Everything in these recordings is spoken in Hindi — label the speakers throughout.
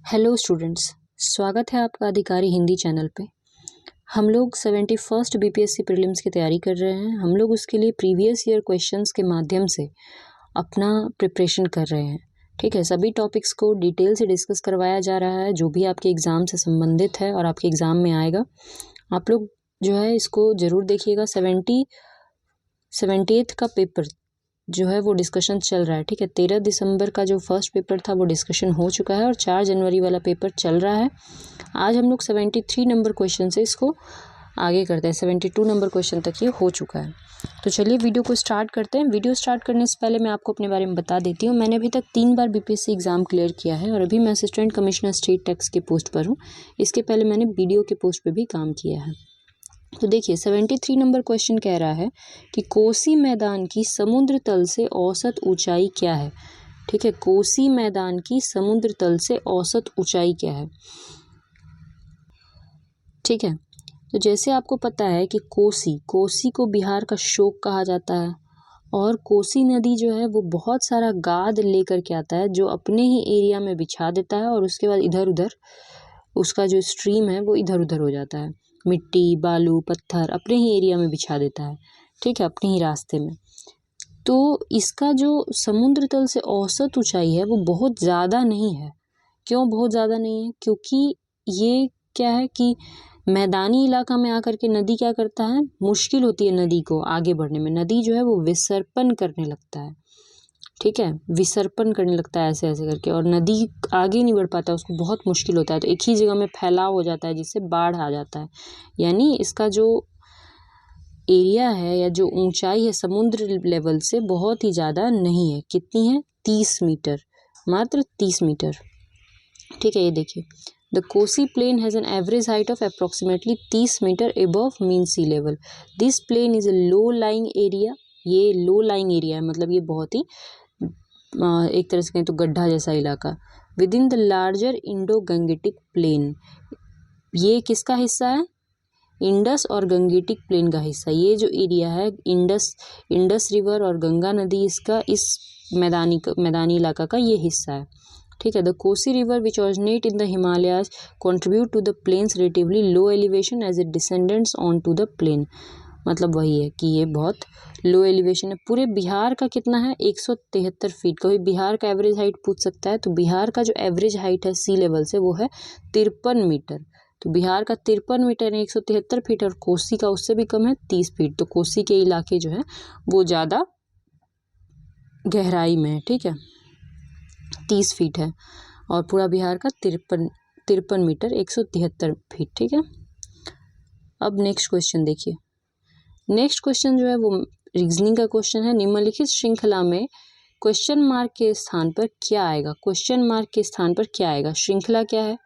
Speaker 1: हेलो स्टूडेंट्स, स्वागत है आपका अधिकारी हिंदी चैनल पे। हम लोग 71st बीपीएससी प्रीलिम्स की तैयारी कर रहे हैं। हम लोग उसके लिए प्रीवियस ईयर क्वेश्चंस के माध्यम से अपना प्रिपरेशन कर रहे हैं। ठीक है, सभी टॉपिक्स को डिटेल से डिस्कस करवाया जा रहा है जो भी आपके एग्ज़ाम से संबंधित है और आपके एग्ज़ाम में आएगा। आप लोग जो है इसको ज़रूर देखिएगा। 78th का पेपर जो है वो डिस्कशन चल रहा है। ठीक है, 13 दिसंबर का जो फर्स्ट पेपर था वो डिस्कशन हो चुका है और 4 जनवरी वाला पेपर चल रहा है। आज हम लोग 73 नंबर क्वेश्चन से इसको आगे करते हैं। 72 नंबर क्वेश्चन तक ये हो चुका है। तो चलिए वीडियो को स्टार्ट करते हैं। वीडियो स्टार्ट करने से पहले मैं आपको अपने बारे में बता देती हूँ। मैंने अभी तक 3 बार बीपीएससी एग्ज़ाम क्लियर किया है और अभी मैं असिस्टेंट कमिश्नर स्टेट टैक्स की पोस्ट पर हूँ। इसके पहले मैंने बीडीओ के पोस्ट पर भी काम किया है। तो देखिए 73 नंबर क्वेश्चन कह रहा है कि कोसी मैदान की समुद्र तल से औसत ऊंचाई क्या है। ठीक है, कोसी मैदान की समुद्र तल से औसत ऊंचाई क्या है। ठीक है, तो जैसे आपको पता है कि कोसी को बिहार का शोक कहा जाता है और कोसी नदी जो है वो बहुत सारा गाद लेकर के आता है जो अपने ही एरिया में बिछा देता है और उसके बाद इधर उधर उसका जो स्ट्रीम है वो इधर उधर हो जाता है। मिट्टी, बालू, पत्थर अपने ही एरिया में बिछा देता है। ठीक है, अपने ही रास्ते में। तो इसका जो समुद्र तल से औसत ऊंचाई है वो बहुत ज़्यादा नहीं है। क्यों बहुत ज़्यादा नहीं है? क्योंकि ये क्या है कि मैदानी इलाका में आकर के नदी क्या करता है, मुश्किल होती है नदी को आगे बढ़ने में। नदी जो है वो विसर्पन करने लगता है। ठीक है, विसर्पन करने लगता है ऐसे ऐसे करके और नदी आगे नहीं बढ़ पाता, उसको बहुत मुश्किल होता है। तो एक ही जगह में फैलाव हो जाता है जिससे बाढ़ आ जाता है। यानी इसका जो एरिया है या जो ऊंचाई है समुद्र लेवल से बहुत ही ज़्यादा नहीं है। कितनी है? 30 मीटर, मात्र 30 मीटर। ठीक है, ये देखिए the Kosi plain has an average height of approximately 30 metre above mean sea level. This plain is a low lying area. ये लो लाइंग एरिया है, मतलब ये बहुत ही एक तरह से कहें तो गड्ढा जैसा इलाका। With in the larger Indo Gangetic plain. ये किसका हिस्सा है? इंडस और गंगेटिक प्लेन का हिस्सा। ये जो एरिया है इंडस रिवर और गंगा नदी इसका इस मैदानी इलाका का ये हिस्सा है। ठीक है, the Kosi river which originate in the Himalayas contribute to the plains relatively low elevation as it descendants on to the plain. मतलब वही है कि ये बहुत लो एलिवेशन है। पूरे बिहार का कितना है? 173 फीट। कभी बिहार का एवरेज हाइट पूछ सकता है, तो बिहार का जो एवरेज हाइट है सी लेवल से वो है 53 मीटर। तो बिहार का 53 मीटर है 173 फीट और कोसी का उससे भी कम है 30 फीट। तो कोसी के इलाके जो है वो ज़्यादा गहराई में है। ठीक है, 30 फीट है और पूरा बिहार का 53 मीटर 173 फीट। ठीक है, अब नेक्स्ट क्वेश्चन देखिए। नेक्स्ट क्वेश्चन जो है वो रीजनिंग का क्वेश्चन है। निम्नलिखित श्रृंखला में क्वेश्चन मार्क के स्थान पर क्या आएगा? क्वेश्चन मार्क के स्थान पर क्या आएगा? श्रृंखला क्या है?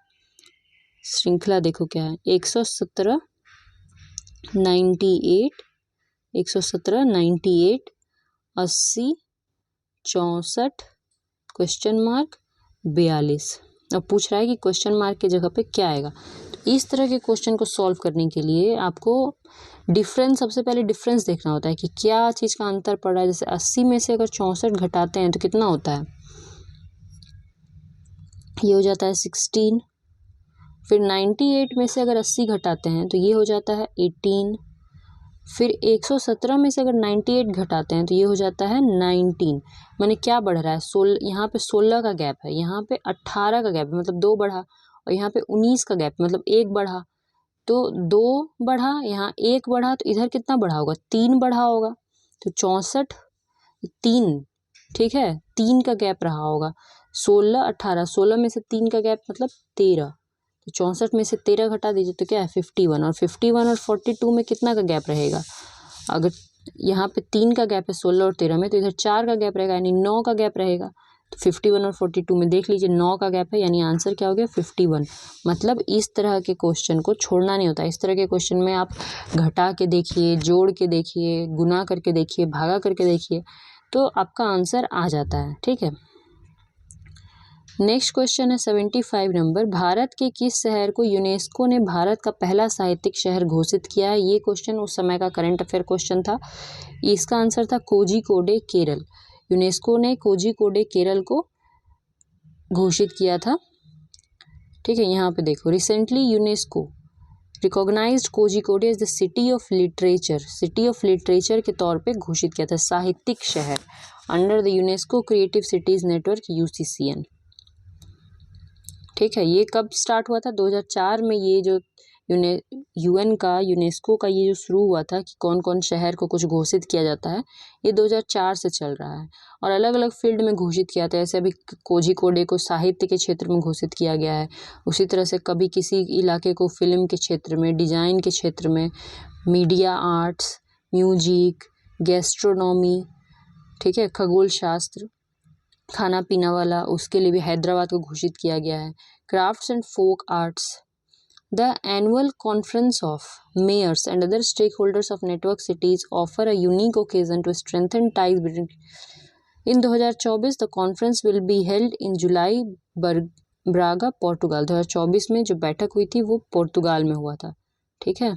Speaker 1: श्रृंखला देखो क्या है, 117, 98, 117, 98, 80, 64, क्वेश्चन मार्क 42। अब पूछ रहा है कि क्वेश्चन मार्क की जगह पे क्या आएगा। तो इस तरह के क्वेश्चन को सॉल्व करने के लिए आपको डिफरेंस, सबसे पहले डिफरेंस देखना होता है कि क्या चीज़ का अंतर पड़ रहा है। जैसे 80 में से अगर 64 घटाते हैं तो कितना होता है? ये हो जाता है 16। फिर 98 में से अगर 80 घटाते हैं तो ये हो जाता है 18। फिर 117 में से अगर 98 घटाते हैं तो ये हो जाता है 19। माने क्या बढ़ रहा है? 16, यहाँ पे 16 का गैप है, यहाँ पे 18 का गैप है, मतलब 2 बढ़ा, और यहाँ पे 19 का गैप मतलब 1 बढ़ा। तो 2 बढ़ा, यहाँ 1 बढ़ा, तो इधर कितना बढ़ा होगा? 3 बढ़ा होगा। तो 64, 3। ठीक है, 3 का गैप रहा होगा। 16, 18, 16 में से 3 का गैप मतलब 13। तो 64 में से 13 घटा दीजिए तो क्या है? 51। और 51 और 42 में कितना का गैप रहेगा? अगर यहाँ पे 3 का गैप है 16 और 13 में, तो इधर 4 का गैप रहेगा, यानी 9 का गैप रहेगा। तो 51 और 42 में देख लीजिए 9 का गैप है, यानी आंसर क्या हो गया? 51। मतलब इस तरह के क्वेश्चन को छोड़ना नहीं होता। इस तरह के क्वेश्चन में आप घटा के देखिए, जोड़ के देखिए, गुना करके देखिए, भागा करके देखिए, तो आपका आंसर आ जाता है। ठीक है, नेक्स्ट क्वेश्चन है 75 नंबर। भारत के किस शहर को यूनेस्को ने भारत का पहला साहित्यिक शहर घोषित किया है? ये क्वेश्चन उस समय का करंट अफेयर क्वेश्चन था। इसका आंसर था कोझिकोडे, केरल। यूनेस्को ने कोझिकोडे, केरल को घोषित किया था ठीक है, यहाँ पे देखो, recently UNESCO recognised Kozhikode as the city of literature के तौर पे घोषित किया था, साहित्यिक शहर, under the UNESCO creative cities network UCCN। ठीक है, ये कब स्टार्ट हुआ था? 2004 में ये जो यूनेस्को का ये जो शुरू हुआ था कि कौन कौन शहर को कुछ घोषित किया जाता है, ये 2004 से चल रहा है और अलग अलग फील्ड में घोषित किया था। ऐसे अभी कोझिकोडे को साहित्य के क्षेत्र में घोषित किया गया है, उसी तरह से कभी किसी इलाके को फिल्म के क्षेत्र में, डिजाइन के क्षेत्र में, मीडिया आर्ट्स, म्यूजिक, गैस्ट्रोनॉमी, ठीक है, खगोल शास्त्र, खाना पीना वाला, उसके लिए भी हैदराबाद को घोषित किया गया है। Crafts and folk arts, The annual conference of mayors and other stakeholders of network cities offer a unique occasion to strengthen ties between. In 2024, the conference will be held in July, Braga, Portugal. 2024 में जो बैठक हुई थी वो पोर्तुगाल में हुआ था। ठीक है,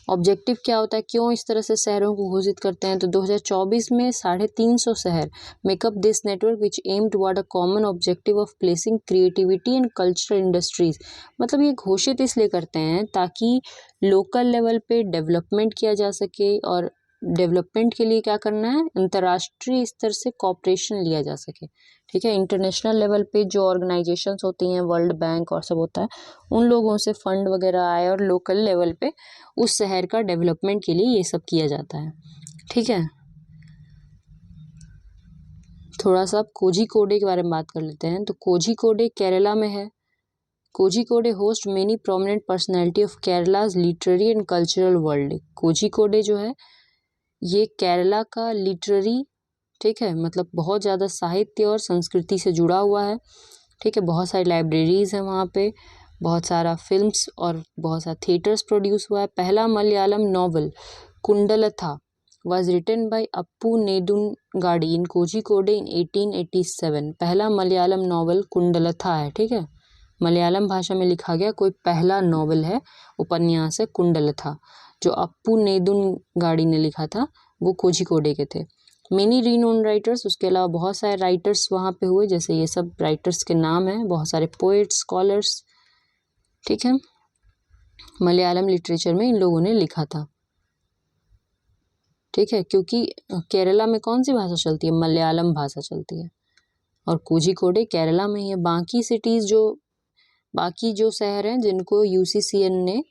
Speaker 1: ऑब्जेक्टिव क्या होता है, क्यों इस तरह से शहरों को घोषित करते हैं? तो 2024 में 350 शहर make up this network which aim toward a common objective of placing creativity and cultural industries. मतलब ये घोषित इसलिए करते हैं ताकि लोकल लेवल पे डेवलपमेंट किया जा सके, और डेवलपमेंट के लिए क्या करना है, अंतर्राष्ट्रीय स्तर से कॉपरेशन लिया जा सके। ठीक है, इंटरनेशनल लेवल पे जो ऑर्गेनाइजेशंस होती हैं, वर्ल्ड बैंक और सब होता है, उन लोगों से फंड वगैरह आए और लोकल लेवल पे उस शहर का डेवलपमेंट के लिए ये सब किया जाता है। ठीक है, थोड़ा सा अब कोझिकोडे के बारे में बात कर लेते हैं। तो कोझिकोडे केरला में है। Kozhikode host many prominent personality of Kerala's literary and cultural world. Kozhikode जो है ये केरला का लिटरेरी, ठीक है, मतलब बहुत ज़्यादा साहित्य और संस्कृति से जुड़ा हुआ है। ठीक है, बहुत सारी लाइब्रेरीज हैं वहाँ पे, बहुत सारा फिल्म्स और बहुत सारा थिएटर्स प्रोड्यूस हुआ है। पहला Malayalam novel Kundalatha was written by Appu Nedungadi in Kozhikode in 1887। पहला मलयालम नॉवल कुंडलथा है। ठीक है, मलयालम भाषा में लिखा गया कोई पहला नॉवल है, उपन्यास है कुंडलथा, जो अप्पू नेदुनगाड़ी ने लिखा था, वो कोझिकोडे के थे। मेनी रीनोन राइटर्स, उसके अलावा बहुत सारे राइटर्स वहाँ पे हुए, जैसे ये सब राइटर्स के नाम हैं, बहुत सारे पोएट्स, स्कॉलर्स। ठीक है, मलयालम लिटरेचर में इन लोगों ने लिखा था। ठीक है, क्योंकि केरला में कौन सी भाषा चलती है, मलयालम भाषा चलती है, और कोझिकोडे केरला में ही है। बाकी जो शहर हैं जिनको UCCN ने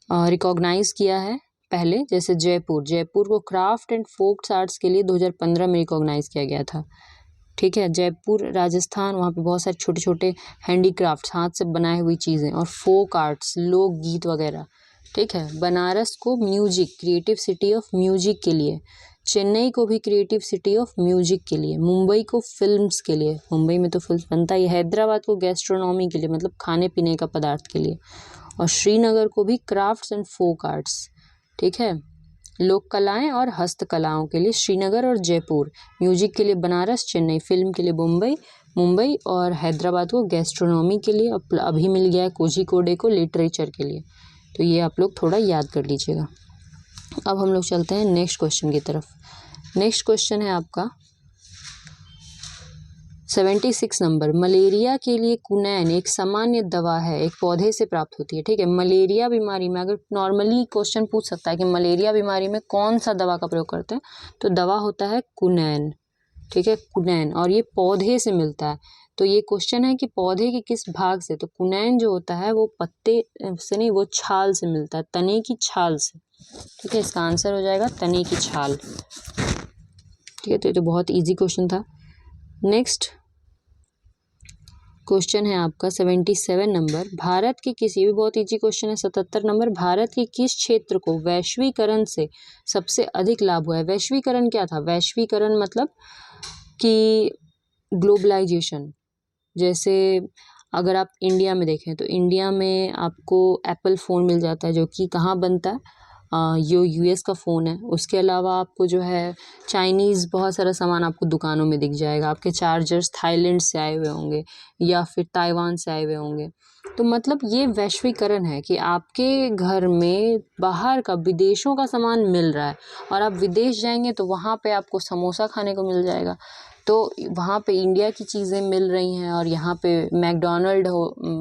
Speaker 1: रिकॉग्नाइज किया है पहले, जैसे जयपुर को क्राफ्ट एंड फोक आर्ट्स के लिए 2015 में रिकॉग्नाइज किया गया था। ठीक है, जयपुर राजस्थान, वहाँ पे बहुत सारे छोटे छोटे हैंडीक्राफ्ट्स, हाथ से बनाई हुई चीज़ें, और फोक आर्ट्स, लोकगीत वगैरह। ठीक है, बनारस को music, creative city of music के लिए, चेन्नई को भी क्रिएटिव सिटी ऑफ म्यूजिक के लिए, मुंबई को फिल्म्स के लिए, मुंबई में तो फिल्म बनता ही, हैदराबाद को गैस्ट्रोनॉमी के लिए, मतलब खाने पीने का पदार्थ के लिए, और श्रीनगर को भी क्राफ्ट्स एंड फोक आर्ट्स। ठीक है, लोक कलाएं और हस्तकलाओं के लिए श्रीनगर और जयपुर, म्यूजिक के लिए बनारस, चेन्नई, फिल्म के लिए मुंबई और हैदराबाद को गैस्ट्रोनॉमी के लिए, और अभी मिल गया है कोझिकोडे को लिटरेचर के लिए। तो ये आप लोग थोड़ा याद कर लीजिएगा। अब हम लोग चलते हैं नेक्स्ट क्वेश्चन की तरफ। नेक्स्ट क्वेश्चन है आपका 76 नंबर। मलेरिया के लिए कुनैन एक सामान्य दवा है, एक पौधे से प्राप्त होती है। ठीक है, मलेरिया बीमारी में अगर नॉर्मली क्वेश्चन पूछ सकता है कि मलेरिया बीमारी में कौन सा दवा का प्रयोग करते हैं, तो दवा होता है कुनैन। ठीक है, कुनैन, और ये पौधे से मिलता है। तो ये क्वेश्चन है कि पौधे के किस भाग से, तो कुनैन जो होता है वो पत्ते से नहीं, वो छाल से मिलता है, तने की छाल से। ठीक है, इसका आंसर हो जाएगा तने की छाल। ठीक है, तो ये तो बहुत इजी क्वेश्चन था। नेक्स्ट क्वेश्चन है आपका 77 नंबर। भारत के किस, ये भी बहुत इजी क्वेश्चन है। 77 नंबर, भारत के किस क्षेत्र को वैश्वीकरण से सबसे अधिक लाभ हुआ है? वैश्वीकरण क्या था? वैश्वीकरण मतलब कि ग्लोबलाइजेशन। जैसे अगर आप इंडिया में देखें तो इंडिया में आपको एप्पल फ़ोन मिल जाता है, जो कि कहाँ बनता है, जो US का फ़ोन है। उसके अलावा आपको जो है चाइनीज़ बहुत सारा सामान आपको दुकानों में दिख जाएगा। आपके चार्जर्स थाईलैंड से आए हुए होंगे या फिर ताइवान से आए हुए होंगे। तो मतलब ये वैश्वीकरण है कि आपके घर में बाहर का, विदेशों का सामान मिल रहा है, और आप विदेश जाएंगे तो वहाँ पे आपको समोसा खाने को मिल जाएगा। तो वहाँ पे इंडिया की चीज़ें मिल रही हैं और यहाँ पे मैकडोनल्ड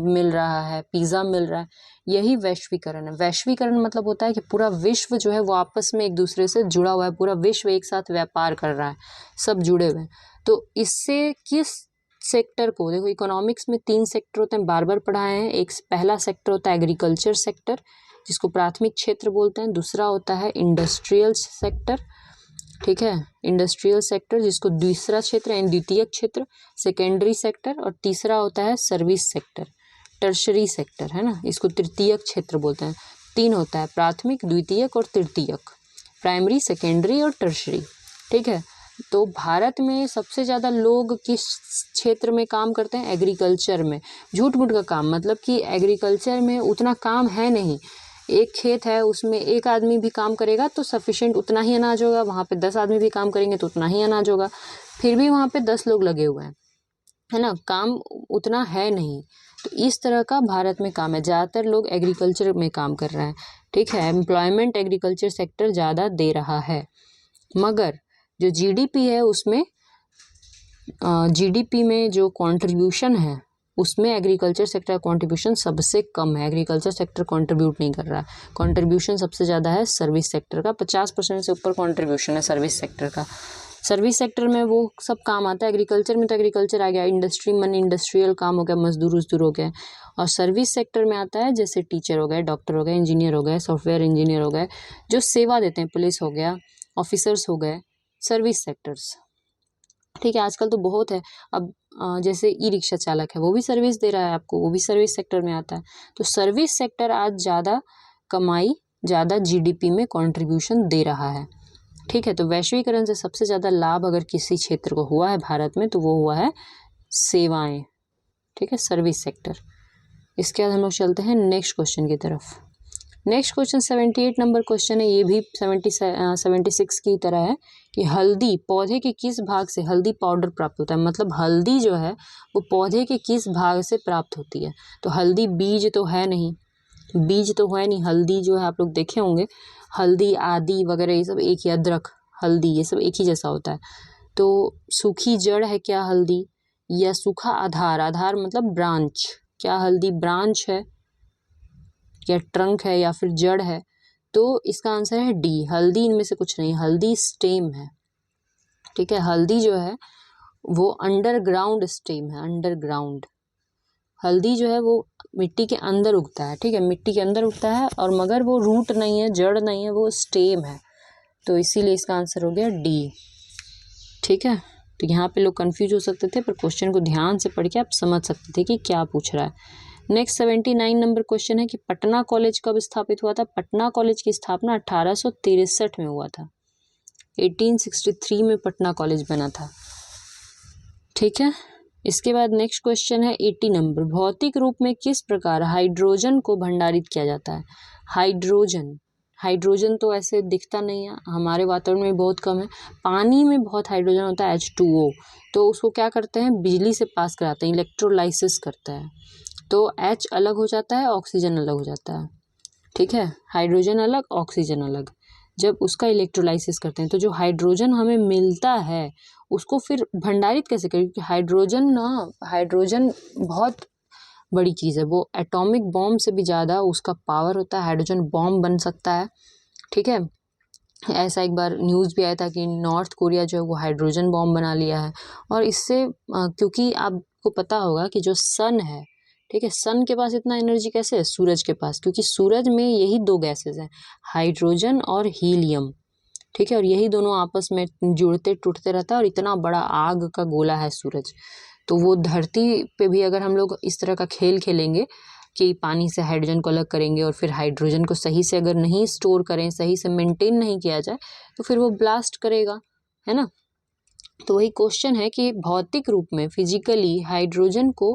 Speaker 1: मिल रहा है, पिज़्ज़ा मिल रहा है। यही वैश्वीकरण है। वैश्वीकरण मतलब होता है कि पूरा विश्व जो है वो आपस में एक दूसरे से जुड़ा हुआ है, पूरा विश्व एक साथ व्यापार कर रहा है, सब जुड़े हुए हैं। तो इससे किस सेक्टर को, देखो इकोनॉमिक्स में 3 सेक्टर होते हैं, बार बार पढ़ाए हैं। एक पहला सेक्टर होता है एग्रीकल्चर सेक्टर, जिसको प्राथमिक क्षेत्र बोलते हैं। दूसरा होता है इंडस्ट्रियल सेक्टर, ठीक है, इंडस्ट्रियल सेक्टर जिसको दूसरा क्षेत्र यानी द्वितीयक क्षेत्र, सेकेंडरी सेक्टर, और तीसरा होता है सर्विस सेक्टर, टर्शरी सेक्टर, है ना, इसको तृतीयक क्षेत्र बोलते हैं। 3 होता है, प्राथमिक, द्वितीयक और तृतीयक, प्राइमरी, सेकेंडरी और टर्शरी, ठीक है। तो भारत में सबसे ज़्यादा लोग किस क्षेत्र में काम करते हैं? एग्रीकल्चर में। झूठ मूठ का काम, मतलब कि एग्रीकल्चर में उतना काम है नहीं। एक खेत है, उसमें एक आदमी भी काम करेगा तो सफिशिएंट उतना ही अनाज होगा, वहाँ पे 10 आदमी भी काम करेंगे तो उतना ही अनाज होगा, फिर भी वहाँ पे 10 लोग लगे हुए हैं, है ना, काम उतना है नहीं। तो इस तरह का भारत में काम है, ज़्यादातर लोग एग्रीकल्चर में काम कर रहे हैं, ठीक है। एम्प्लॉयमेंट एग्रीकल्चर सेक्टर ज़्यादा दे रहा है, मगर जो जीडीपी है उसमें जीडीपी में जो कंट्रीब्यूशन है उसमें एग्रीकल्चर सेक्टर का कंट्रीब्यूशन सबसे कम है। एग्रीकल्चर सेक्टर कंट्रीब्यूट नहीं कर रहा है, कंट्रीब्यूशन सबसे ज़्यादा है सर्विस सेक्टर का, 50% से ऊपर कंट्रीब्यूशन है सर्विस सेक्टर का। सर्विस सेक्टर में वो सब काम आता है, एग्रीकल्चर में तो एग्रीकल्चर आ गया, इंडस्ट्री मन इंडस्ट्रियल काम हो गया, मजदूर उजदूर हो गए, और सर्विस सेक्टर में आता है जैसे टीचर हो गए, डॉक्टर हो गए, इंजीनियर हो गए, सॉफ्टवेयर इंजीनियर हो गए, जो सेवा देते हैं, पुलिस हो गया, ऑफिसर्स हो गए, सर्विस सेक्टर्स, ठीक है। आजकल तो बहुत है, अब जैसे ई रिक्शा चालक है वो भी सर्विस दे रहा है आपको, वो भी सर्विस सेक्टर में आता है। तो सर्विस सेक्टर आज ज़्यादा कमाई, ज़्यादा जीडीपी में कंट्रीब्यूशन दे रहा है, ठीक है। तो वैश्वीकरण से सबसे ज़्यादा लाभ अगर किसी क्षेत्र को हुआ है भारत में तो वो हुआ है सेवाएं, ठीक है, सर्विस सेक्टर। इसके बाद हम लोग चलते हैं नेक्स्ट क्वेश्चन की तरफ। नेक्स्ट क्वेश्चन 78 नंबर क्वेश्चन है, ये भी 76 की तरह है कि हल्दी पौधे के किस भाग से हल्दी पाउडर प्राप्त होता है। मतलब हल्दी जो है वो पौधे के किस भाग से प्राप्त होती है। तो हल्दी बीज तो है नहीं, बीज तो है नहीं, हल्दी जो है आप लोग देखे होंगे, हल्दी आदि वगैरह ये सब एक ही, अदरक, हल्दी, ये सब एक ही जैसा होता है। तो सूखी जड़ है क्या हल्दी, या सूखा आधार, आधार मतलब ब्रांच, क्या हल्दी ब्रांच है या ट्रंक है या फिर जड़ है। तो इसका आंसर है डी, हल्दी इनमें से कुछ नहीं, हल्दी स्टेम है, ठीक है। हल्दी जो है वो अंडरग्राउंड स्टेम है, अंडरग्राउंड। हल्दी जो है वो मिट्टी के अंदर उगता है, ठीक है, मिट्टी के अंदर उगता है, और मगर वो रूट नहीं है, जड़ नहीं है, वो स्टेम है। तो इसीलिए इसका आंसर हो गया डी, ठीक है। तो यहाँ पे लोग कंफ्यूज हो सकते थे, पर क्वेश्चन को ध्यान से पढ़ के आप समझ सकते थे कि क्या पूछ रहा है। नेक्स्ट 79 नंबर क्वेश्चन है कि पटना कॉलेज कब स्थापित हुआ था। पटना कॉलेज की स्थापना 1863 में हुआ था, 1863 में पटना कॉलेज बना था, ठीक है। इसके बाद नेक्स्ट क्वेश्चन है 80 नंबर, भौतिक रूप में किस प्रकार हाइड्रोजन को भंडारित किया जाता है। हाइड्रोजन, हाइड्रोजन तो ऐसे दिखता नहीं है, हमारे वातावरण में बहुत कम है, पानी में बहुत हाइड्रोजन होता है H2O, तो उसको क्या करते हैं, बिजली से पास कराते हैं, इलेक्ट्रोलाइसिस करता है, तो H अलग हो जाता है, ऑक्सीजन अलग हो जाता है, ठीक है, हाइड्रोजन अलग, ऑक्सीजन अलग, जब उसका इलेक्ट्रोलाइसिस करते हैं। तो जो हाइड्रोजन हमें मिलता है उसको फिर भंडारित कैसे करें, क्योंकि हाइड्रोजन बहुत बड़ी चीज़ है, वो एटॉमिक बॉम्ब से भी ज़्यादा उसका पावर होता है, हाइड्रोजन बॉम्ब बन सकता है, ठीक है। ऐसा एक बार न्यूज़ भी आया था कि नॉर्थ कोरिया जो है वो हाइड्रोजन बॉम्ब बना लिया है, और इससे क्योंकि आपको पता होगा कि जो सन है, ठीक है, सन के पास इतना एनर्जी कैसे है सूरज के पास, क्योंकि सूरज में यही 2 गैसेस हैं, हाइड्रोजन और हीलियम, ठीक है, और यही दोनों आपस में जुड़ते टूटते रहता है, और इतना बड़ा आग का गोला है सूरज। तो वो धरती पे भी अगर हम लोग इस तरह का खेल खेलेंगे कि पानी से हाइड्रोजन को अलग करेंगे और फिर हाइड्रोजन को सही से अगर नहीं स्टोर करें, सही से मेंटेन नहीं किया जाए, तो फिर वो ब्लास्ट करेगा, है ना। तो वही क्वेश्चन है कि भौतिक रूप में फिजिकली हाइड्रोजन को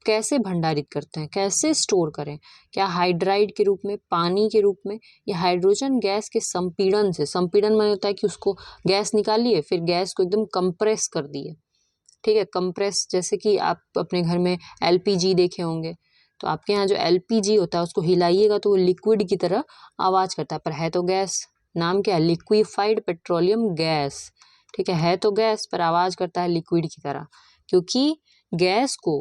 Speaker 1: कैसे भंडारित करते हैं, कैसे स्टोर करें, क्या हाइड्राइड के रूप में, पानी के रूप में, या हाइड्रोजन गैस के संपीड़न से। संपीड़न में होता है कि उसको गैस निकालिए, फिर गैस को एकदम कंप्रेस कर दिए, ठीक है, कंप्रेस, जैसे कि आप अपने घर में एलपीजी देखे होंगे, तो आपके यहाँ जो एलपीजी होता है उसको हिलाइएगा तो वो लिक्विड की तरह आवाज़ करता है, पर है तो गैस, नाम क्या है, लिक्विफाइड पेट्रोलियम गैस, ठीक है तो गैस पर आवाज करता है लिक्विड की तरह, क्योंकि गैस को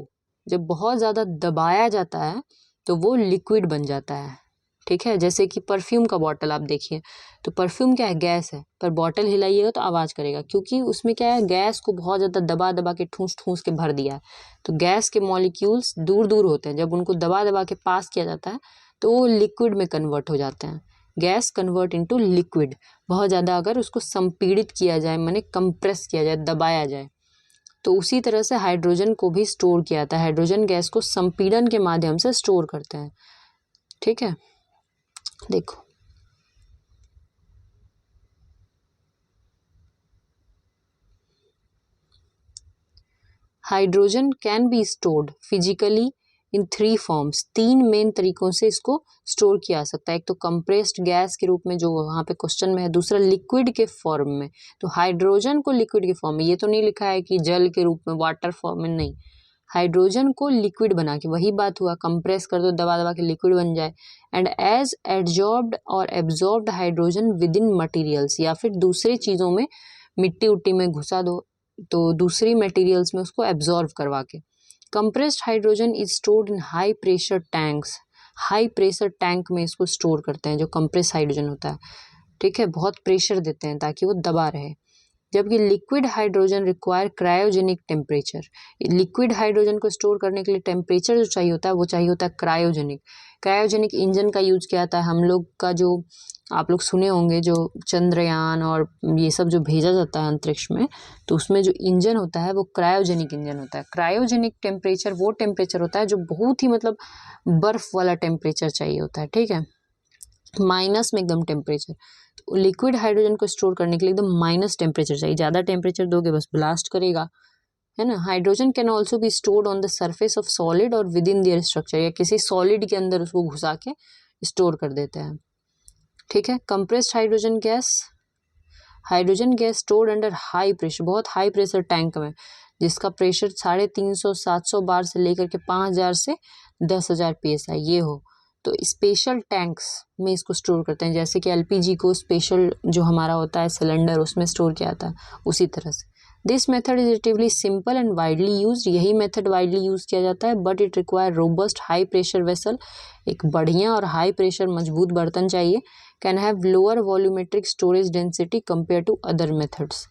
Speaker 1: जब बहुत ज्यादा दबाया जाता है तो वो लिक्विड बन जाता है। ठीक है, जैसे कि परफ्यूम का बॉटल आप देखिए, तो परफ्यूम क्या है, गैस है, पर बॉटल हिलाइएगा तो आवाज करेगा, क्योंकि उसमें क्या है, गैस को बहुत ज्यादा दबा दबा के ठूस ठूस के भर दिया है। तो गैस के मॉलिक्यूल्स दूर दूर होते हैं, जब उनको दबा दबा के पास किया जाता है तो वो लिक्विड में कन्वर्ट हो जाते हैं। गैस कन्वर्ट इनटू लिक्विड, बहुत ज़्यादा अगर उसको संपीड़ित किया जाए, माने कंप्रेस किया जाए, दबाया जाए। तो उसी तरह से हाइड्रोजन को भी स्टोर किया जाता है, हाइड्रोजन गैस को संपीड़न के माध्यम से स्टोर करते हैं। ठीक है, देखो hydrogen can be stored physically in 3 forms, 3 main तरीकों से इसको स्टोर किया जा सकता है। एक तो कंप्रेस्ड गैस के रूप में जो वहाँ पे क्वेश्चन में है, दूसरा लिक्विड के फॉर्म में। तो हाइड्रोजन को लिक्विड के फॉर्म में, ये तो नहीं लिखा है कि जल के रूप में, वाटर फॉर्म में, नहीं, हाइड्रोजन को लिक्विड बना के, वही बात हुआ, कंप्रेस कर दो, दबा दबा के लिक्विड बन जाए। एंड एज एडजॉर्ब्ड और absorbed hydrogen with in materials, या फिर दूसरी चीज़ों में, मिट्टी उट्टी में घुसा दो तो दूसरी मटेरियल्स में उसको एब्जॉर्व करवा के। Compressed hydrogen is stored in high pressure tanks, high pressure tank में इसको स्टोर करते हैं जो कंप्रेस हाइड्रोजन होता है। ठीक है, बहुत प्रेशर देते हैं ताकि वो दबा रहे। जबकि liquid hydrogen require cryogenic temperature, liquid hydrogen को स्टोर करने के लिए टेम्परेचर जो चाहिए होता है वो चाहिए होता है क्रायोजेनिक। क्रायोजेनिक इंजन का यूज किया जाता है, हम लोग का जो आप लोग सुने होंगे, जो चंद्रयान और ये सब जो भेजा जाता है अंतरिक्ष में, तो उसमें जो इंजन होता है वो क्रायोजेनिक इंजन होता है। क्रायोजेनिक टेम्परेचर वो टेम्परेचर होता है जो बहुत ही मतलब बर्फ वाला टेम्परेचर चाहिए होता है। ठीक है, माइनस में एकदम टेम्परेचर। तो लिक्विड हाइड्रोजन को स्टोर करने के लिए एकदम माइनस टेम्परेचर चाहिए, ज़्यादा टेम्परेचर दोगे बस ब्लास्ट करेगा, है ना। Hydrogen can also be stored on the surface of solid और विद इन देयर स्ट्रक्चर, या किसी सॉलिड के अंदर उसको घुसा के स्टोर कर देते हैं। ठीक है, compressed hydrogen gas, hydrogen gas stored under high pressure, बहुत हाई प्रेशर टैंक में, जिसका प्रेशर 350 700 बार से लेकर के 5000 से 10,000 PSI ये हो, तो स्पेशल टैंक्स में इसको स्टोर करते हैं। जैसे कि एलपीजी को स्पेशल जो हमारा होता है सिलेंडर, उसमें स्टोर किया जाता है, उसी तरह से। This method is relatively simple and widely use, यही मेथड वाइडली यूज किया जाता है, but it require robust high pressure vessel, एक बढ़िया और हाई प्रेशर मजबूत बर्तन चाहिए। Can have lower volumetric storage density compare to other methods.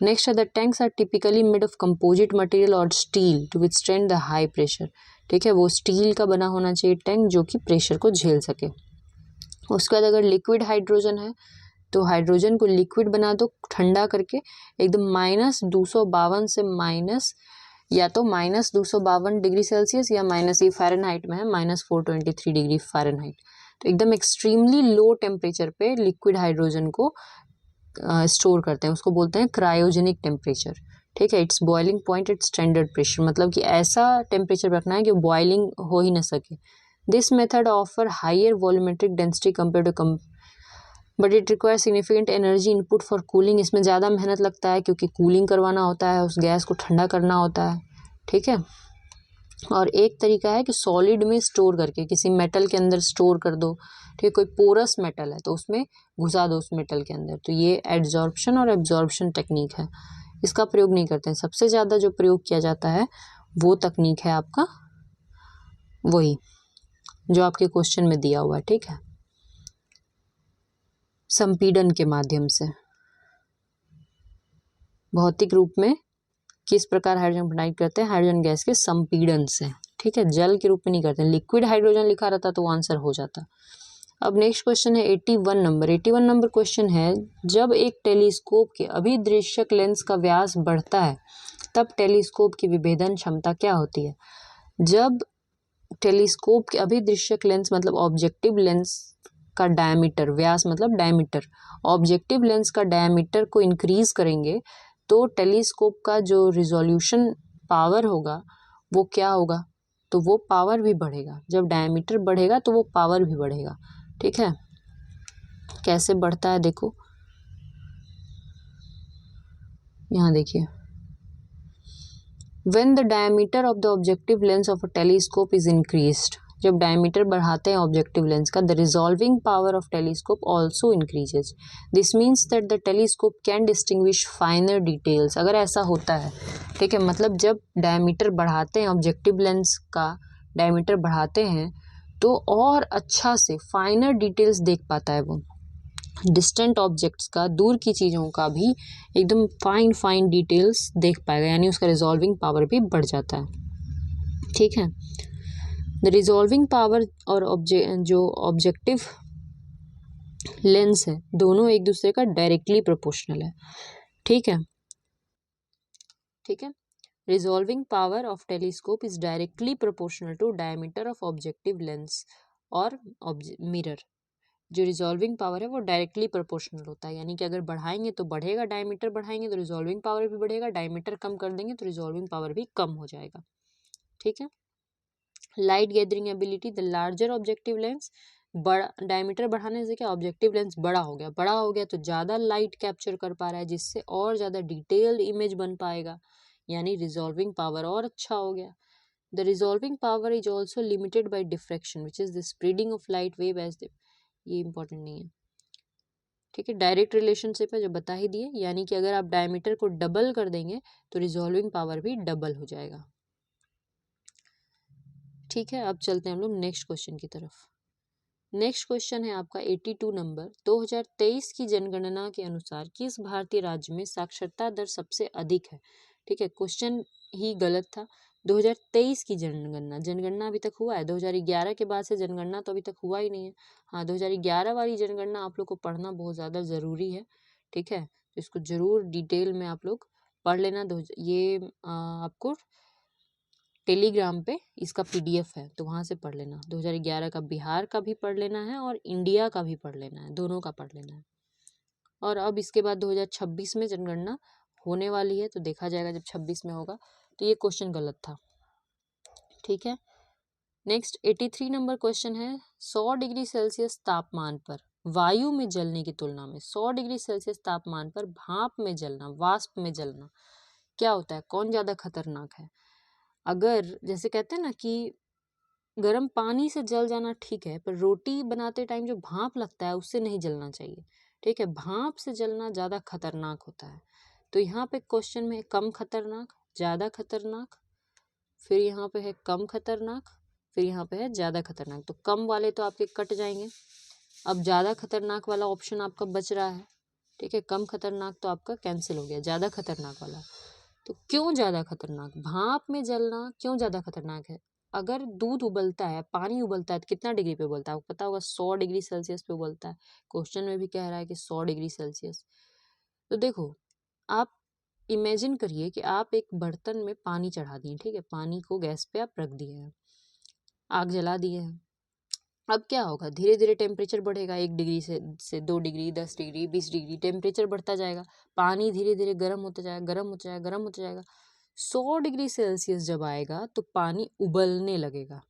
Speaker 1: Next, the tanks are typically made of composite material or steel to withstand the high pressure। ठीक है, वो स्टील का बना होना चाहिए टैंक जो कि प्रेशर को झेल सके। उसके बाद अगर लिक्विड हाइड्रोजन है तो हाइड्रोजन को लिक्विड बना दो ठंडा करके, एकदम -252 से माइनस, या तो -252 डिग्री सेल्सियस, या माइनस, ये फ़ारेनहाइट में है, -423 डिग्री फ़ारेनहाइट। तो एकदम एक्सट्रीमली लो टेम्परेचर पे लिक्विड हाइड्रोजन को स्टोर करते हैं, उसको बोलते हैं क्रायोजेनिक टेम्परेचर। ठीक है, it's boiling point at standard pressure, मतलब कि ऐसा टेम्परेचर रखना है कि बॉइलिंग हो ही ना सके। This method offer higher volumetric density compare to but it require significant energy input for cooling, इसमें ज़्यादा मेहनत लगता है क्योंकि कूलिंग करवाना होता है, उस गैस को ठंडा करना होता है। ठीक है, और एक तरीका है कि सॉलिड में स्टोर करके किसी मेटल के अंदर स्टोर कर दो। ठीक है, कोई पोरस मेटल है तो उसमें घुसा दो उस मेटल के अंदर, तो ये एड्जॉर्प्शन और एब्जॉर्प्शन टेक्निक है, इसका प्रयोग नहीं करते हैं। सबसे ज़्यादा जो प्रयोग किया जाता है वो तकनीक है आपका वही जो आपके क्वेश्चन में दिया हुआ है। ठीक है, संपीड़न के माध्यम से, भौतिक रूप में किस प्रकार हाइड्रोजन प्रोवाइड करते हैं, हाइड्रोजन गैस के संपीड़न से। ठीक है, जल के रूप में नहीं करते, लिक्विड हाइड्रोजन लिखा रहता तो वो आंसर हो जाता। अब नेक्स्ट क्वेश्चन है 81 नंबर क्वेश्चन है, जब एक टेलीस्कोप के अभिदृश्यक लेंस का व्यास बढ़ता है तब टेलीस्कोप की विभेदन क्षमता क्या होती है। जब टेलीस्कोप के अभिदृश्यक लेंस मतलब ऑब्जेक्टिव लेंस का डायमीटर, व्यास मतलब डायमीटर, ऑब्जेक्टिव लेंस का डायमीटर को इंक्रीज करेंगे तो टेलीस्कोप का जो रिजोल्यूशन पावर होगा वो क्या होगा, तो वो पावर भी बढ़ेगा। जब डायमीटर बढ़ेगा तो वो पावर भी बढ़ेगा। ठीक है, कैसे बढ़ता है देखो, यहाँ देखिए, when the diameter of the objective lens of a telescope is increased, जब डायमीटर बढ़ाते हैं ऑब्जेक्टिव लेंस का, the resolving power of telescope also increases. This means that the telescope can distinguish फाइनर details. अगर ऐसा होता है, ठीक है, मतलब जब डायमीटर बढ़ाते हैं ऑब्जेक्टिव लेंस का, डायमीटर बढ़ाते हैं तो और अच्छा से फाइनर डिटेल्स देख पाता है वो, डिस्टेंट ऑब्जेक्ट्स का, दूर की चीज़ों का भी एकदम फाइन फाइन डिटेल्स देख पाएगा, यानी उसका रिजॉल्विंग पावर भी बढ़ जाता है। ठीक है, द रिजॉल्विंग पावर और जो ऑब्जेक्टिव लेंस है दोनों एक दूसरे का डायरेक्टली प्रोपोर्शनल है। ठीक है, ठीक है, resolving power of telescope is directly proportional to diameter of objective lens और मिरर। जो रिजॉल्विंग पावर है वो डायरेक्टली प्रोपोर्शनल होता है, यानी कि अगर बढ़ाएंगे तो बढ़ेगा, डायमीटर बढ़ाएंगे तो रिजॉल्विंग पावर भी बढ़ेगा, डायमीटर कम कर देंगे तो रिजॉल्विंग पावर भी कम हो जाएगा। ठीक है, light gathering ability, the larger objective lens, बड़ा डायमीटर बढ़ाने से क्या ऑब्जेक्टिव लेंस बड़ा हो गया, बड़ा हो गया तो ज़्यादा लाइट कैप्चर कर पा रहा है, जिससे और ज़्यादा डिटेल्ड इमेज बन पाएगा, यानी रिजॉल्विंग पावर और अच्छा हो गया। The resolving power is also limited by diffraction which is the spreading of light wave as the, ये इंपॉर्टेंट नहीं है। ठीक है, डायरेक्ट रिलेशनशिप है जो बता ही दिए, यानी कि अगर आप डायमीटर को डबल कर देंगे तो रिजॉल्विंग पावर भी डबल हो जाएगा। ठीक है, अब चलते हैं हम लोग नेक्स्ट क्वेश्चन की तरफ। नेक्स्ट क्वेश्चन है आपका 82 नंबर। 2023 की जनगणना के अनुसार किस भारतीय राज्य में साक्षरता दर सबसे अधिक है? ठीक है, क्वेश्चन ही गलत था। 2023 की जनगणना, जनगणना अभी तक हुआ है 2011 के बाद से जनगणना तो अभी तक हुआ ही नहीं है। हाँ, 2011 वाली जनगणना आप लोग को पढ़ना बहुत ज़्यादा ज़रूरी है। ठीक है, तो इसको ज़रूर डिटेल में आप लोग पढ़ लेना। ये आपको टेलीग्राम पे इसका पीडीएफ है तो वहाँ से पढ़ लेना। 2011 का बिहार का भी पढ़ लेना है और इंडिया का भी पढ़ लेना है, दोनों का पढ़ लेना है। और अब इसके बाद 2026 में जनगणना होने वाली है तो देखा जाएगा जब 26 में होगा। तो ये क्वेश्चन गलत था। ठीक है, नेक्स्ट 83 नंबर क्वेश्चन है। 100 डिग्री सेल्सियस तापमान पर वायु में जलने की तुलना में 100 डिग्री सेल्सियस तापमान पर भाप में जलना, वाष्प में जलना क्या होता है, कौन ज़्यादा खतरनाक है? अगर जैसे कहते हैं ना कि गर्म पानी से जल जाना ठीक है, पर रोटी बनाते टाइम जो भाप लगता है उससे नहीं जलना चाहिए। ठीक है, भाप से जलना ज़्यादा खतरनाक होता है। तो यहाँ पे क्वेश्चन में कम खतरनाक, ज़्यादा खतरनाक, फिर यहाँ पे है कम खतरनाक, फिर यहाँ पे है ज़्यादा खतरनाक। तो कम वाले तो आपके कट जाएंगे, अब ज़्यादा खतरनाक वाला ऑप्शन आपका बच रहा है। ठीक है, कम खतरनाक तो आपका कैंसिल हो गया, ज़्यादा खतरनाक वाला। तो क्यों ज़्यादा खतरनाक, भाप में जलना क्यों ज़्यादा खतरनाक है? अगर दूध उबलता है, पानी उबलता है तो कितना डिग्री पे उबलता है आपको पता होगा, 100 डिग्री सेल्सियस पे उबलता है। क्वेश्चन में भी कह रहा है कि 100 डिग्री सेल्सियस। तो देखो, आप इमेजिन करिए कि आप एक बर्तन में पानी चढ़ा दिए, ठीक है, पानी को गैस पे आप रख दिए हैं, आग जला दिए हैं। अब क्या होगा, धीरे धीरे टेम्परेचर बढ़ेगा, 1 डिग्री से 2 डिग्री, 10 डिग्री, 20 डिग्री टेम्परेचर बढ़ता जाएगा, पानी धीरे धीरे गर्म होता जाएगा, गर्म होता जाएगा, गर्म होता जाएगा। 100 डिग्री सेल्सियस जब आएगा तो पानी उबलने लगेगा।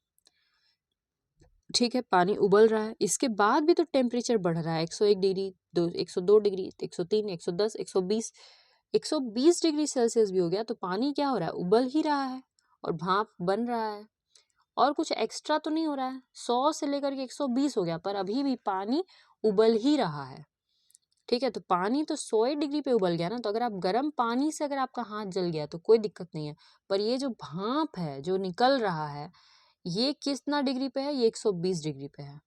Speaker 1: ठीक है, पानी उबल रहा है, इसके बाद भी तो टेम्परेचर बढ़ रहा है, 101 डिग्री, 102 डिग्री, 103, 110, 120, 120 डिग्री सेल्सियस भी हो गया तो पानी क्या हो रहा है, उबल ही रहा है और भाप बन रहा है, और कुछ एक्स्ट्रा तो नहीं हो रहा है। 100 से लेकर के 120 हो गया पर अभी भी पानी उबल ही रहा है। ठीक है, तो पानी तो 100 डिग्री पे उबल गया ना, तो अगर आप गर्म पानी से अगर आपका हाथ जल गया तो कोई दिक्कत नहीं है, पर ये जो भाप है जो निकल रहा है ये कितना डिग्री पे है, ये 120 डिग्री पे है।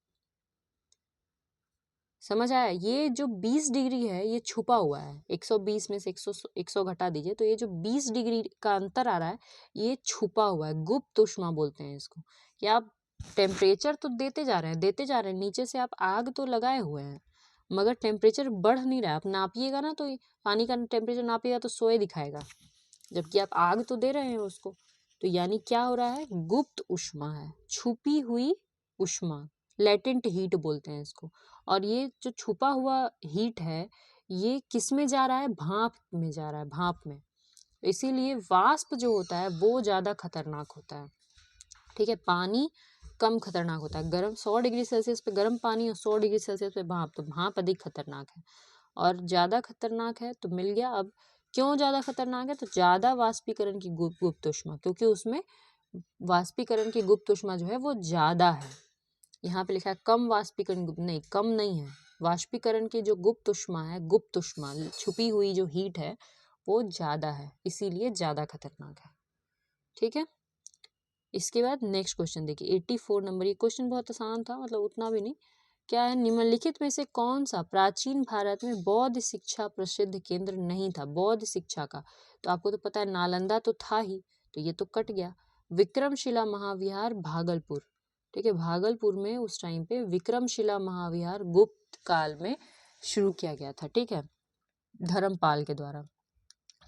Speaker 1: समझ आया, ये जो 20 डिग्री है ये छुपा हुआ है, 120 में से 100 घटा दीजिए तो ये जो 20 डिग्री का अंतर आ रहा है ये छुपा हुआ है, गुप्त ऊष्मा बोलते हैं इसको। कि आप टेम्परेचर तो देते जा रहे हैं, देते जा रहे हैं, नीचे से आप आग तो लगाए हुए हैं मगर टेम्परेचर बढ़ नहीं रहा है। आप नापिएगा ना तो पानी का टेम्परेचर नापिएगा तो 100 दिखाएगा, जबकि आप आग तो दे रहे हैं उसको। तो यानी क्या हो रहा है, गुप्त ऊष्मा है, छुपी हुई ऊष्मा, लेटेंट हीट बोलते हैं इसको। और ये जो छुपा हुआ हीट है ये किस में जा रहा है, भाप में जा रहा है, भाप में। इसीलिए वाष्प जो होता है वो ज़्यादा खतरनाक होता है। ठीक है, पानी कम खतरनाक होता है, गर्म 100 डिग्री सेल्सियस पे गर्म पानी और 100 डिग्री सेल्सियस पे भाप, तो भाप अधिक खतरनाक है और ज़्यादा खतरनाक है। तो मिल गया। अब क्यों ज़्यादा खतरनाक है, तो ज़्यादा वाष्पीकरण की गुप्त ऊष्मा, क्योंकि उसमें वाष्पीकरण की गुप्त ऊष्मा जो है वो ज़्यादा है। यहाँ पे लिखा है कम वाष्पीकरण गुप्त, नहीं कम नहीं है, वाष्पीकरण की जो गुप्त ऊष्मा है, गुप्त ऊष्मा छुपी हुई जो हीट है वो ज़्यादा है, इसीलिए ज़्यादा खतरनाक है। ठीक है, इसके बाद नेक्स्ट क्वेश्चन देखिए 84 नंबर। ये क्वेश्चन बहुत आसान था, मतलब उतना भी नहीं। क्या है, निम्नलिखित में से कौन सा प्राचीन भारत में बौद्ध शिक्षा प्रसिद्ध केंद्र नहीं था? बौद्ध शिक्षा का तो आपको तो पता है नालंदा तो था ही, तो ये तो कट गया। विक्रमशिला महाविहार भागलपुर, ठीक है, भागलपुर में उस टाइम पे विक्रमशिला महाविहार गुप्त काल में शुरू किया गया था, ठीक है, धर्मपाल के द्वारा।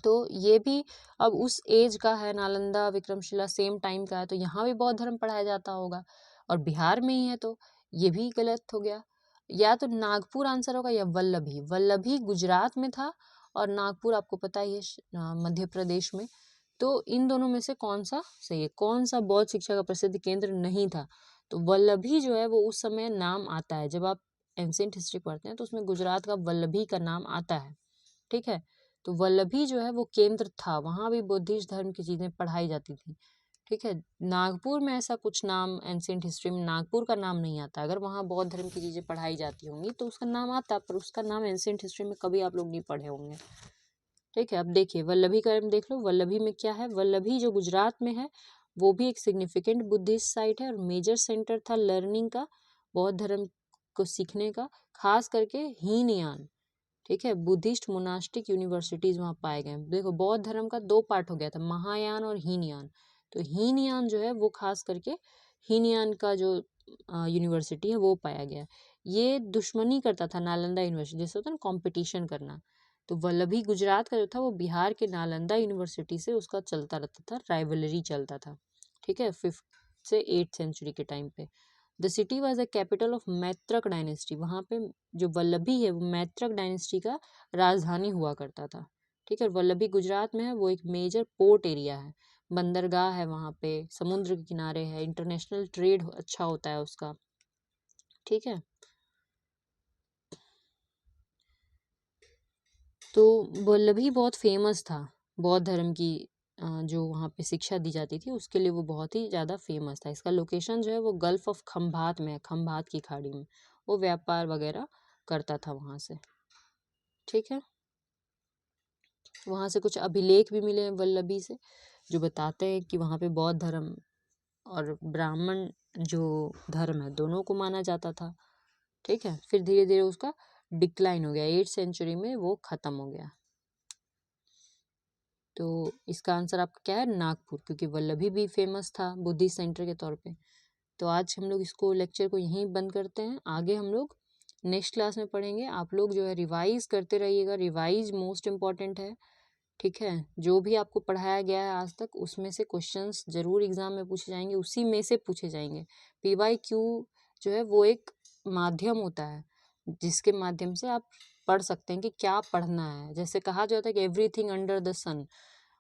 Speaker 1: तो ये भी अब उस एज का है, नालंदा विक्रमशिला सेम टाइम का है, तो यहाँ भी बौद्ध धर्म पढ़ाया जाता होगा, और बिहार में ही है, तो ये भी गलत हो गया। या तो नागपुर आंसर होगा या वल्लभी। वल्लभी गुजरात में था और नागपुर आपको पता ही है मध्य प्रदेश में। तो इन दोनों में से कौन सा सही है, कौन सा बौद्ध शिक्षा का प्रसिद्ध केंद्र नहीं था? तो वल्लभी जो है वो उस समय नाम आता है, जब आप एंशिएंट हिस्ट्री पढ़ते हैं तो उसमें गुजरात का वल्लभी का नाम आता है, ठीक है। तो वल्लभी जो है वो केंद्र था, वहाँ भी बुद्धिस्ट धर्म की चीज़ें पढ़ाई जाती थी, ठीक है। नागपुर में ऐसा कुछ नाम एंशिएंट हिस्ट्री में नागपुर का नाम नहीं आता। अगर वहाँ बौद्ध धर्म की चीज़ें पढ़ाई जाती होंगी तो उसका नाम आता, पर उसका नाम एंशिएंट हिस्ट्री में कभी आप लोग नहीं पढ़े होंगे, ठीक है। अब देखिए वल्लभी का नाम देख लो, वल्लभी में क्या है, वल्लभी जो गुजरात में है वो भी एक सिग्निफिकेंट बुद्धिस्ट साइट है और मेजर सेंटर था लर्निंग का, बौद्ध धर्म को सीखने का, खास करके हीनयान, ठीक है, बुद्धिस्ट मोनास्टिक यूनिवर्सिटीज वहाँ पाए गए। देखो बौद्ध धर्म का दो पार्ट हो गया था, महायान और हीनयान। तो हीनयान जो है वो खास करके हीनयान का जो यूनिवर्सिटी है वो पाया गया। ये दुश्मनी करता था नालंदा यूनिवर्सिटी, जैसे होता है ना कंपटीशन करना। तो वल्लभी गुजरात का जो था वो बिहार के नालंदा यूनिवर्सिटी से उसका चलता रहता था, राइवलरी चलता था, ठीक है, 5th से 8th सेंचुरी के टाइम पे। The city was the capital of Maitraka dynasty. वहाँ पे जो वल्लभी है वो मैत्रक डायनेस्टी का राजधानी हुआ करता था, ठीक है। वल्लभी गुजरात में है, वो एक मेजर पोर्ट एरिया है, बंदरगाह है वहाँ पे, समुद्र के किनारे है, इंटरनेशनल ट्रेड अच्छा होता है उसका, ठीक है। तो वल्लभी बहुत फेमस था, बौद्ध धर्म की जो वहाँ पे शिक्षा दी जाती थी उसके लिए वो बहुत ही ज़्यादा फेमस था। इसका लोकेशन जो है वो गल्फ ऑफ खंभात में है, खंभात की खाड़ी में। वो व्यापार वगैरह करता था वहाँ से, ठीक है। वहाँ से कुछ अभिलेख भी मिले हैं वल्लभी से, जो बताते हैं कि वहाँ पे बौद्ध धर्म और ब्राह्मण जो धर्म है दोनों को माना जाता था, ठीक है। फिर धीरे धीरे उसका डिक्लाइन हो गया, 8th सेंचुरी में वो खत्म हो गया। तो इसका आंसर आपका क्या है, नागपुर, क्योंकि वल्लभी भी फेमस था बुद्धिस्ट सेंटर के तौर पे। तो आज हम लोग इसको लेक्चर को यहीं बंद करते हैं, आगे हम लोग नेक्स्ट क्लास में पढ़ेंगे। आप लोग जो है रिवाइज करते रहिएगा, रिवाइज मोस्ट इम्पॉर्टेंट है, ठीक है। जो भी आपको पढ़ाया गया है आज तक उसमें से क्वेश्चंस जरूर एग्जाम में पूछे जाएंगे, उसी में से पूछे जाएंगे। PYQ जो है वो एक माध्यम होता है जिसके माध्यम से आप पढ़ सकते हैं कि क्या पढ़ना है। जैसे कहा जाता है कि एवरीथिंग अंडर द सन,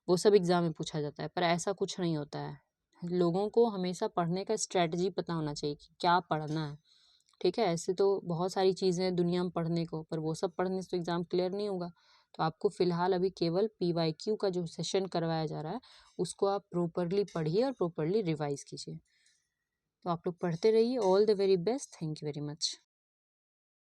Speaker 1: वो सब एग्जाम में पूछा जाता है, पर ऐसा कुछ नहीं होता है। लोगों को हमेशा पढ़ने का स्ट्रेटजी पता होना चाहिए कि क्या पढ़ना है, ठीक है। ऐसे तो बहुत सारी चीज़ें हैं दुनिया में पढ़ने को, पर वो सब पढ़ने से तो एग्ज़ाम क्लियर नहीं होगा। तो आपको फ़िलहाल अभी केवल PYQ का जो सेशन करवाया जा रहा है उसको आप प्रॉपरली पढ़िए और प्रॉपरली रिवाइज कीजिए। तो आप लोग पढ़ते रहिए। All the very best, thank you very much.